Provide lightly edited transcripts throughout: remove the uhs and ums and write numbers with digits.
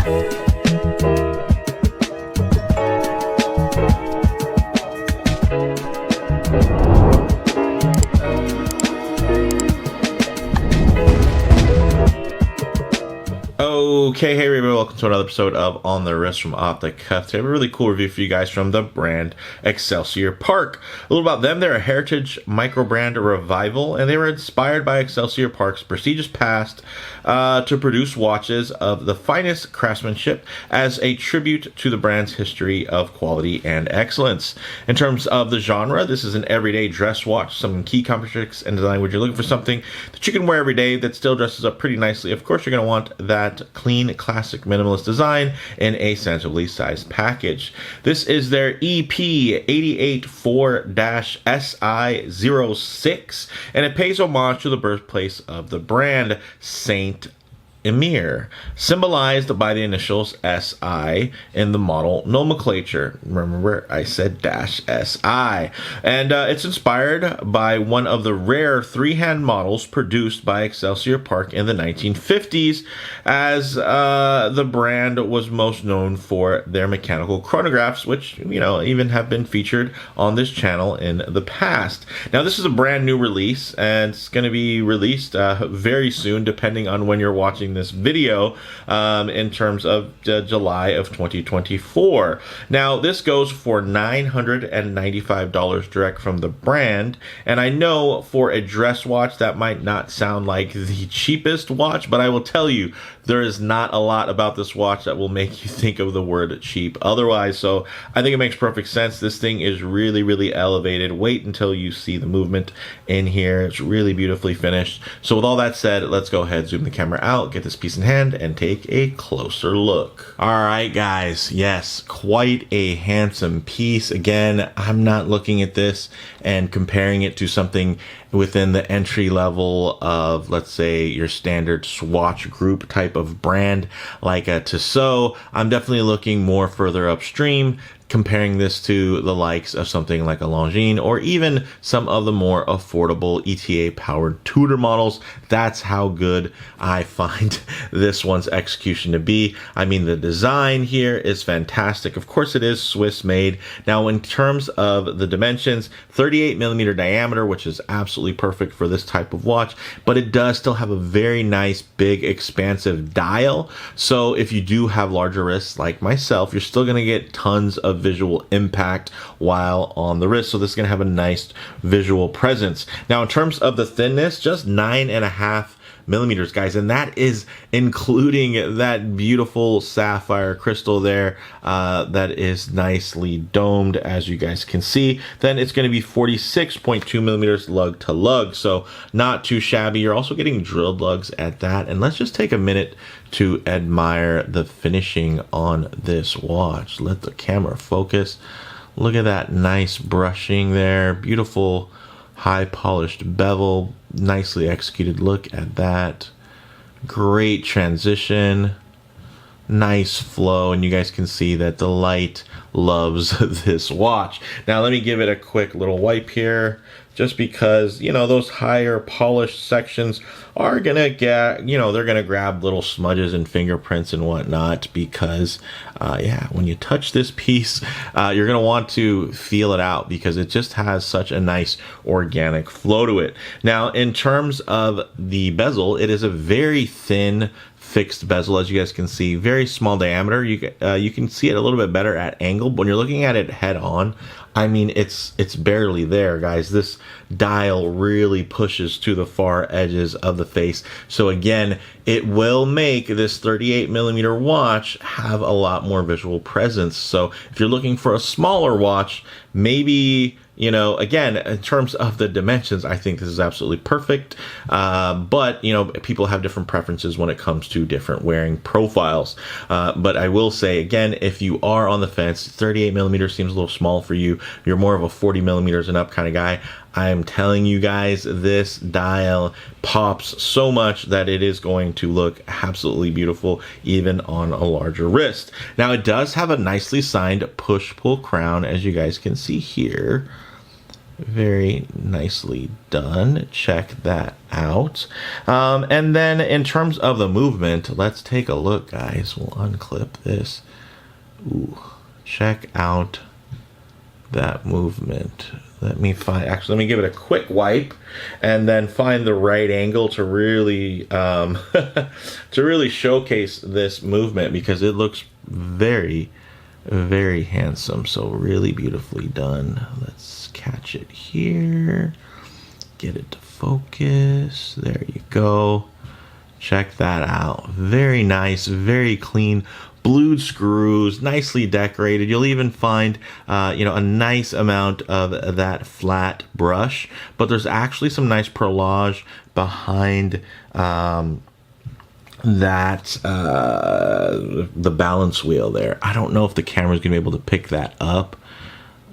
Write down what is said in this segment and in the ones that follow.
Okay, hey everybody, welcome to another episode of On the Wrist from Off the Cuff. Today I have a really cool review for you guys from the brand Excelsior Park. A little about them: they're a heritage micro brand revival, and they were inspired by Excelsior Park's prestigious past to produce watches of the finest craftsmanship as a tribute to the brand's history of quality and excellence. In terms of the genre, this is an everyday dress watch, some key characteristics and design. When you're looking for something that you can wear every day that still dresses up pretty nicely, of course you're going to want that clean, classic, minimalist design in a sensibly sized package. This is their EP884-SI06, and it pays homage to the birthplace of the brand, Saint Emir, symbolized by the initials SI in the model nomenclature. Remember, I said -SI. And it's inspired by one of the rare three-hand models produced by Excelsior Park in the 1950s, as the brand was most known for their mechanical chronographs, which, you know, even have been featured on this channel in the past. Now, this is a brand new release, and it's going to be released very soon, depending on when you're watching this video, in terms of July of 2024. Now, this goes for $995 direct from the brand, and I know for a dress watch that might not sound like the cheapest watch, but I will tell you, there is not a lot about this watch that will make you think of the word cheap otherwise. So I think it makes perfect sense. This thing is really, really elevated. Wait until you see the movement in here. It's really beautifully finished. So with all that said, let's go ahead, zoom the camera out, get this piece in hand, and take a closer look. All right, guys. Yes, quite a handsome piece. Again, I'm not looking at this and comparing it to something within the entry level of, let's say, your standard swatch group type of brand like a Tissot. I'm definitely looking more further upstream, comparing this to the likes of something like a Longines or even some of the more affordable ETA powered Tudor models. That's how good I find this one's execution to be. I mean, the design here is fantastic. Of course, it is Swiss made. Now, in terms of the dimensions, 38mm diameter, which is absolutely perfect for this type of watch, but it does still have a very nice, big, expansive dial. So if you do have larger wrists like myself, you're still going to get tons of visual impact while on the wrist. So this is going to have a nice visual presence. Now, in terms of the thinness, just 9.5mm, guys, and that is including that beautiful sapphire crystal there that is nicely domed, as you guys can see. Then it's going to be 46.2mm lug to lug, so not too shabby. You're also getting drilled lugs at that. And let's just take a minute to admire the finishing on this watch. Let the camera focus. Look at that nice brushing there. Beautiful high polished bevel, nicely executed. Look at that. Great transition, nice flow, and you guys can see that the light loves this watch. Now let me give it a quick little wipe here, just because, you know, those higher polished sections are gonna get, you know, they're gonna grab little smudges and fingerprints and whatnot, because yeah, when you touch this piece, you're gonna want to feel it out, because it just has such a nice organic flow to it. Now, in terms of the bezel, it is a very thin fixed bezel, as you guys can see, very small diameter. You can see it a little bit better at angle, but when you're looking at it head on, I mean, it's barely there, guys. This dial really pushes to the far edges of the face. So again, it will make this 38mm watch have a lot more visual presence. So if you're looking for a smaller watch, maybe, you know, again, in terms of the dimensions, I think this is absolutely perfect. But, you know, people have different preferences when it comes to different wearing profiles. But I will say, again, if you are on the fence, 38mm seems a little small for you, you're more of a 40mm and up kind of guy, I'm telling you guys, this dial pops so much that it is going to look absolutely beautiful even on a larger wrist. Now, it does have a nicely signed push-pull crown, as you guys can see here. Very nicely done. Check that out. And then in terms of the movement, let's take a look, guys. We'll unclip this. Ooh, check out that movement. Let me give it a quick wipe and then find the right angle to really to really showcase this movement, because it looks very, very handsome. So really beautifully done. Let's catch it here, get it to focus. There you go. Check that out. Very nice, very clean, blued screws, nicely decorated. You'll even find a nice amount of that flat brush, but there's actually some nice perlage behind the balance wheel there. I don't know if the camera's gonna be able to pick that up,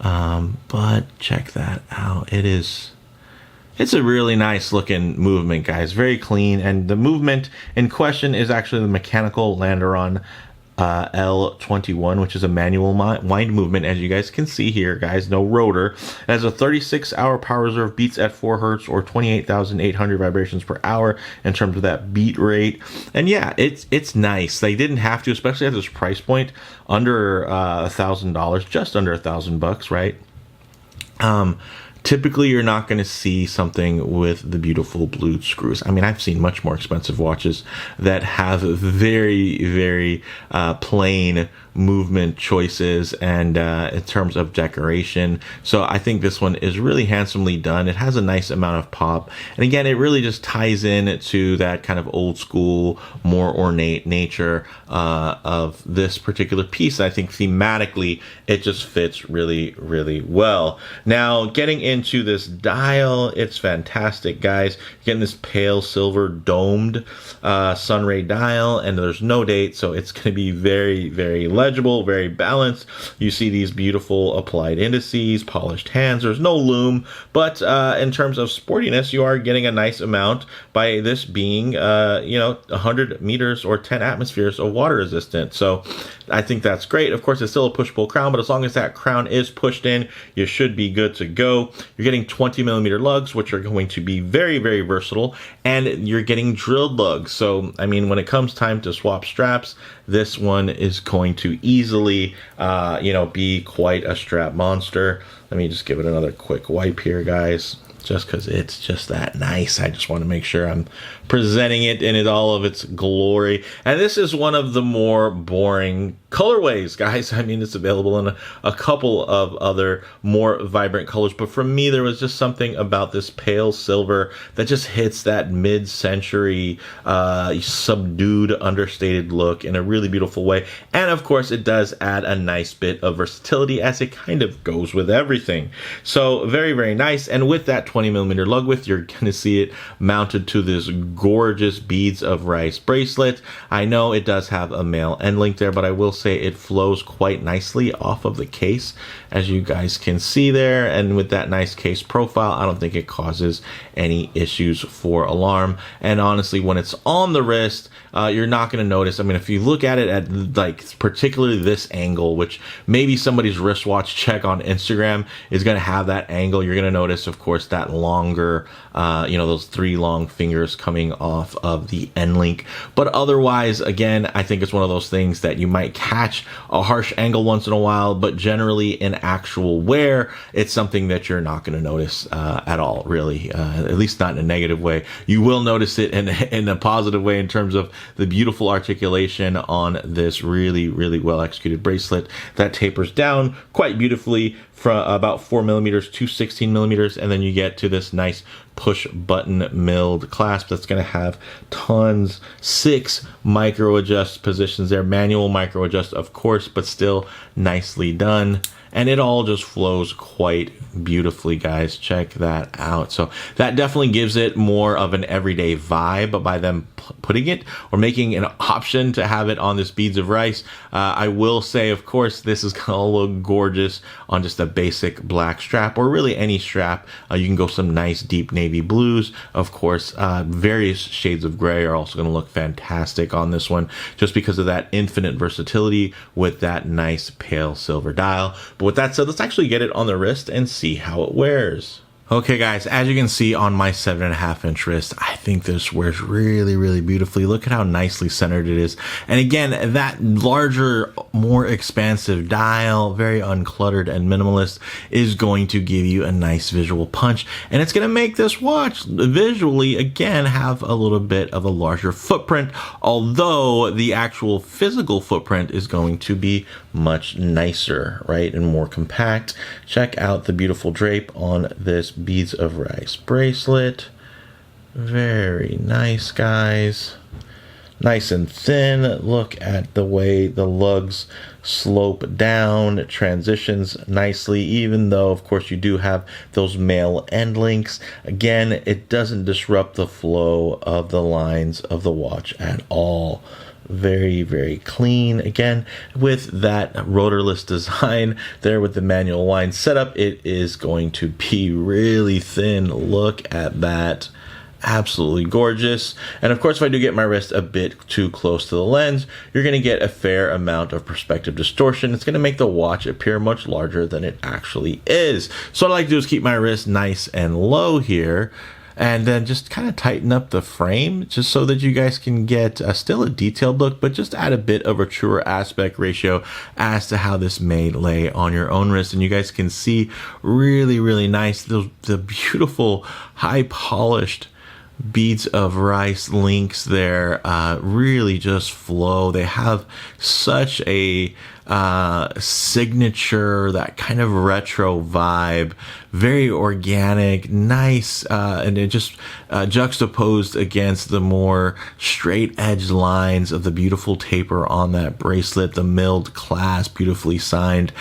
but check that out. It's a really nice looking movement, guys. Very clean, and the movement in question is actually the mechanical Landeron L21, which is a manual wind movement, as you guys can see here, guys. No rotor. It has a 36-hour power reserve, beats at 4 hertz or 28,800 vibrations per hour in terms of that beat rate. And yeah, it's nice. They didn't have to, especially at this price point, under $1,000, just under $1,000, right? Typically, you're not going to see something with the beautiful blued screws. I mean, I've seen much more expensive watches that have very, very plain movement choices and in terms of decoration. So I think this one is really handsomely done. It has a nice amount of pop, and again, it really just ties in to that kind of old school, more ornate nature of this particular piece. I think thematically it just fits really, really well. Now, getting into this dial, it's fantastic, guys. You're getting this pale silver domed sunray dial, and there's no date, so it's going to be very, very legible, very balanced. You see these beautiful applied indices, polished hands. There's no lume, but in terms of sportiness, you are getting a nice amount by this being 100 meters or 10 atmospheres of water resistant. So I think that's great. Of course, it's still a push-pull crown, but as long as that crown is pushed in, you should be good to go. You're getting 20 millimeter lugs, which are going to be very, very versatile, and you're getting drilled lugs. So I mean, when it comes time to swap straps, this one is going to easily be quite a strap monster. Let me just give it another quick wipe here, guys, just because it's just that nice. I just want to make sure I'm presenting it in all of its glory. And this is one of the more boring colorways, guys. I mean, it's available in a couple of other more vibrant colors, but for me, there was just something about this pale silver that just hits that mid-century subdued, understated look in a really beautiful way. And of course, it does add a nice bit of versatility, as it kind of goes with everything. So very, very nice. And with that 20 millimeter lug width, you're going to see it mounted to this gorgeous beads of rice bracelet. I know it does have a male end link there, but I will say it flows quite nicely off of the case, as you guys can see there. And with that nice case profile, I don't think it causes any issues for alarm. And honestly, when it's on the wrist, you're not going to notice. I mean, if you look at it at like particularly this angle, which maybe somebody's wristwatch check on Instagram is going to have that angle, you're going to notice, of course, that longer, those 3 long fingers coming off of the end link. But otherwise, again, I think it's one of those things that you might catch a harsh angle once in a while, but generally in actual wear, it's something that you're not going to notice at all, really, at least not in a negative way. You will notice it in a positive way in terms of the beautiful articulation on this really, really well executed bracelet that tapers down quite beautifully from about 4 millimeters to 16 millimeters, and then you get to this nice push button milled clasp that's going to have 6 micro adjust positions there, manual micro adjust, of course, but still nicely done. And it all just flows quite beautifully, guys. Check that out. So that definitely gives it more of an everyday vibe by them putting it or making an option to have it on this beads of rice. I will say, of course, this is gonna look gorgeous on just a basic black strap, or really any strap. You can go some nice deep navy blues. Of course, various shades of gray are also gonna look fantastic on this one, just because of that infinite versatility with that nice pale silver dial. But with that said, let's actually get it on the wrist and see how it wears. Okay guys, as you can see on my 7.5-inch wrist, I think this wears really, really beautifully. Look at how nicely centered it is. And again, that larger, more expansive dial, very uncluttered and minimalist, is going to give you a nice visual punch. And it's going to make this watch visually, again, have a little bit of a larger footprint, although the actual physical footprint is going to be much nicer, right, and more compact. Check out the beautiful drape on this beads of rice bracelet. Very nice, guys. Nice and thin. Look at the way the lugs slope down. It transitions nicely, even though, of course, you do have those male end links. Again, it doesn't disrupt the flow of the lines of the watch at all. Very, very clean. Again, with that rotorless design there with the manual wind setup, it is going to be really thin. Look at that. Absolutely gorgeous. And of course, if I do get my wrist a bit too close to the lens, you're going to get a fair amount of perspective distortion. It's going to make the watch appear much larger than it actually is. So what I like to do is keep my wrist nice and low here, and then just kind of tighten up the frame just so that you guys can get still a detailed look, but just add a bit of a truer aspect ratio as to how this may lay on your own wrist. And you guys can see really, really nice, the beautiful high polished beads of rice links there really just flow. They have such a signature, that kind of retro vibe, very organic, nice, and it just juxtaposed against the more straight edge lines of the beautiful taper on that bracelet, the milled clasp, beautifully signed.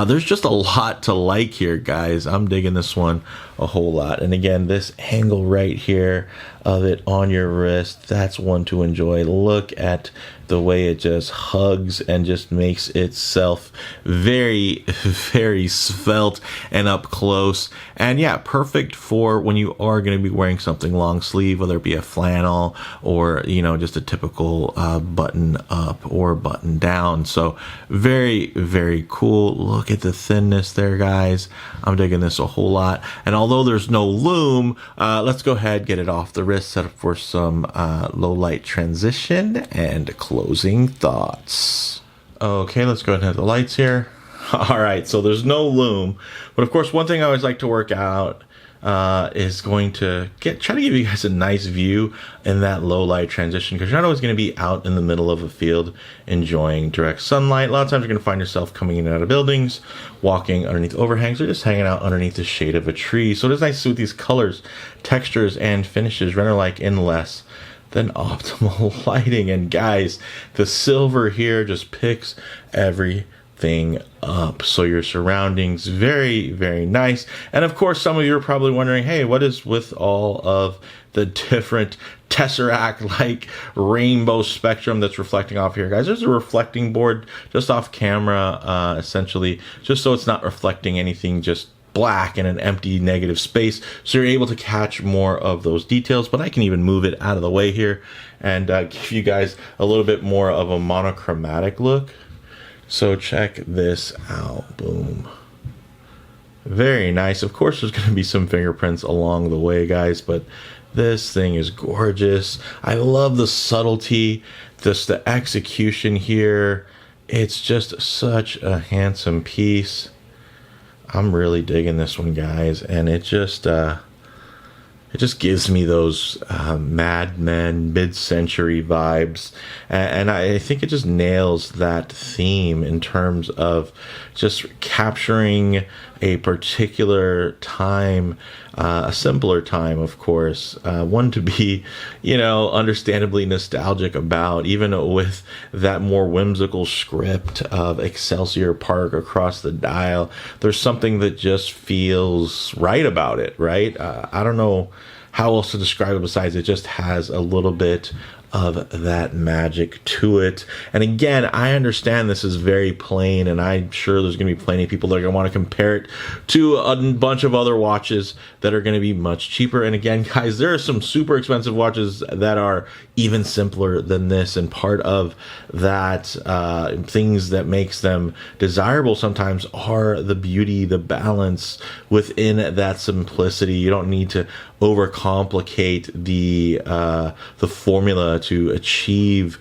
There's just a lot to like here, guys. I'm digging this one a whole lot. And again, this angle right here of it on your wrist, that's one to enjoy. Look at the way it just hugs and just makes itself very, very svelte and up close. And yeah, perfect for when you are going to be wearing something long sleeve, whether it be a flannel or, you know, just a typical button up or button down. So very, very cool. Look at the thinness there, guys. I'm digging this a whole lot. And although there's no loom, let's go ahead, get it off the wrist, set up for some low light transition and closing thoughts. Okay, let's go ahead and have the lights here. All right, so there's no loom, but of course, one thing I always like to work out is going to try to give you guys a nice view in that low light transition, because you're not always going to be out in the middle of a field enjoying direct sunlight. A lot of times you're going to find yourself coming in and out of buildings, walking underneath overhangs, or just hanging out underneath the shade of a tree. So it is nice to see with these colors, textures, and finishes render like in less than optimal lighting. And guys, the silver here just picks everything up. So your surroundings, very, very nice. And of course, some of you are probably wondering, hey, what is with all of the different tesseract-like rainbow spectrum that's reflecting off here, guys? There's a reflecting board just off camera, essentially, just so it's not reflecting anything just black in an empty negative space, so you're able to catch more of those details. But I can even move it out of the way here and give you guys a little bit more of a monochromatic look. So check this out. Boom. Very nice. Of course, there's going to be some fingerprints along the way, guys, but this thing is gorgeous. I love the subtlety, just the execution here. It's just such a handsome piece. I'm really digging this one, guys, and it just gives me those Mad Men mid-century vibes, and I think it just nails that theme in terms of just capturing a particular time, a simpler time, of course, one to be, you know, understandably nostalgic about, even with that more whimsical script of Excelsior Park across the dial. There's something that just feels right about it, right? I don't know how else to describe it besides it just has a little bit of that magic to it. And again, I understand this is very plain, and I'm sure there's going to be plenty of people that are going to want to compare it to a bunch of other watches that are going to be much cheaper. And again, guys, there are some super expensive watches that are even simpler than this, and part of that things that makes them desirable sometimes are the beauty, the balance within that simplicity. You don't need to overcomplicate the formula to achieve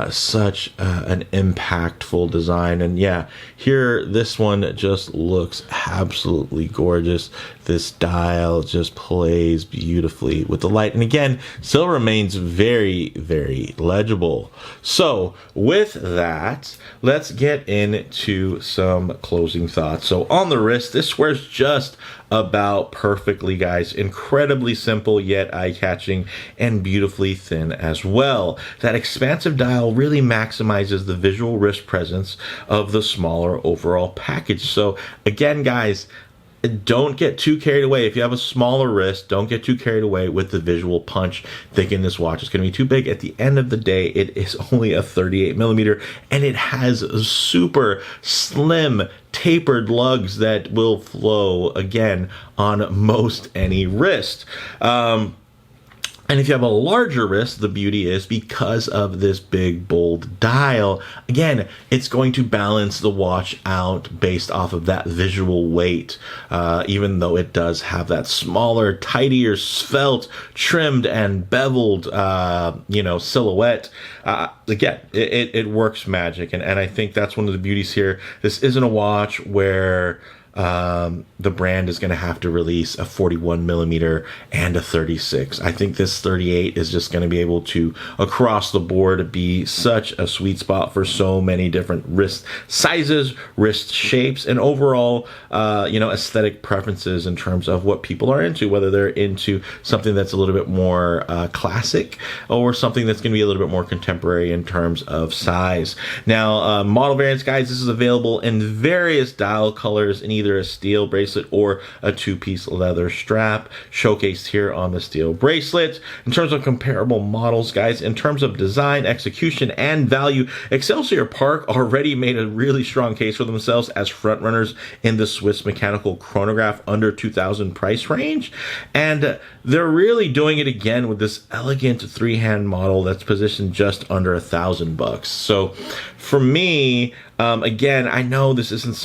such an impactful design. And yeah, here this one just looks absolutely gorgeous. This dial just plays beautifully with the light, and again, still remains very, very legible. So with that, let's get into some closing thoughts. So on the wrist, this wears just about perfectly, guys. Incredibly simple, yet eye-catching, and beautifully thin as well. That expansive dial really maximizes the visual wrist presence of the smaller overall package. So again, guys, don't get too carried away. If you have a smaller wrist, don't get too carried away with the visual punch, thinking this watch is going to be too big. At the end of the day, it is only a 38 millimeter, and it has super slim tapered lugs that will flow again on most any wrist. And if you have a larger wrist, the beauty is because of this big, bold dial, again, it's going to balance the watch out based off of that visual weight, even though it does have that smaller, tidier, svelte, trimmed, and beveled, silhouette. Again, it works magic, and I think that's one of the beauties here. This isn't a watch where the brand is going to have to release a 41 millimeter and a 36. I think this 38 is just going to be able to, across the board, be such a sweet spot for so many different wrist sizes, wrist shapes, and overall, aesthetic preferences in terms of what people are into, whether they're into something that's a little bit more classic or something that's going to be a little bit more contemporary in terms of size. Now, model variants, guys, this is available in various dial colors in either a steel bracelet or a two-piece leather strap, showcased here on the steel bracelet. In terms of comparable models, guys, in terms of design, execution, and value, Excelsior Park already made a really strong case for themselves as frontrunners in the Swiss mechanical chronograph under 2,000 price range, and they're really doing it again with this elegant three-hand model that's positioned just under $1,000. So for me, again, I know this isn't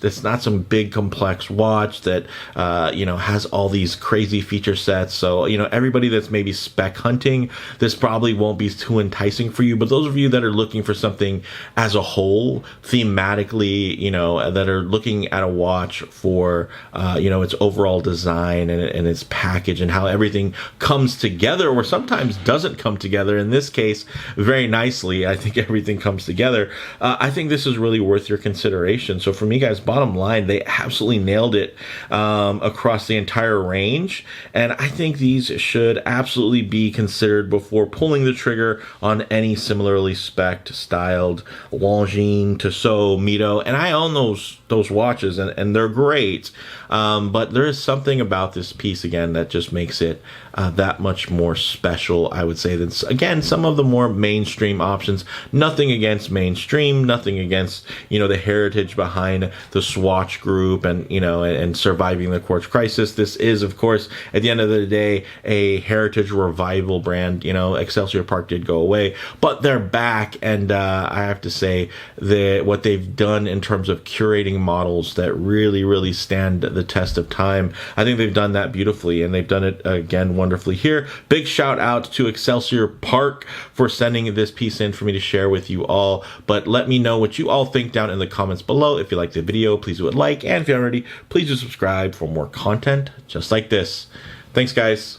it's not some big complex watch that, has all these crazy feature sets. So, everybody that's maybe spec hunting, this probably won't be too enticing for you. But those of you that are looking for something as a whole, thematically, that are looking at a watch for, its overall design and its package and how everything comes together, or sometimes doesn't come together. In this case, very nicely, I think everything comes together. I think this is really worth your consideration. So for me, guys, bottom line, they absolutely nailed it across the entire range, and I think these should absolutely be considered before pulling the trigger on any similarly spec'd, styled Longines, Tissot, Mido, and I own those watches, and they're great, but there is something about this piece, again, that just makes it that much more special, I would say, than, again, some of the more mainstream options. Nothing against mainstream, nothing against, the heritage behind the Swatch Group and surviving the quartz crisis. This is, of course, at the end of the day, a heritage revival brand. Excelsior Park did go away, but they're back, and I have to say that what they've done in terms of curating models that really, really stand the test of time, I think they've done that beautifully, and they've done it again wonderfully here. Big shout out to Excelsior Park for sending this piece in for me to share with you all. But let me know what you all think down in the comments below. If you liked the video, please do a like, and if you haven't already, please do subscribe for more content just like this. Thanks, guys.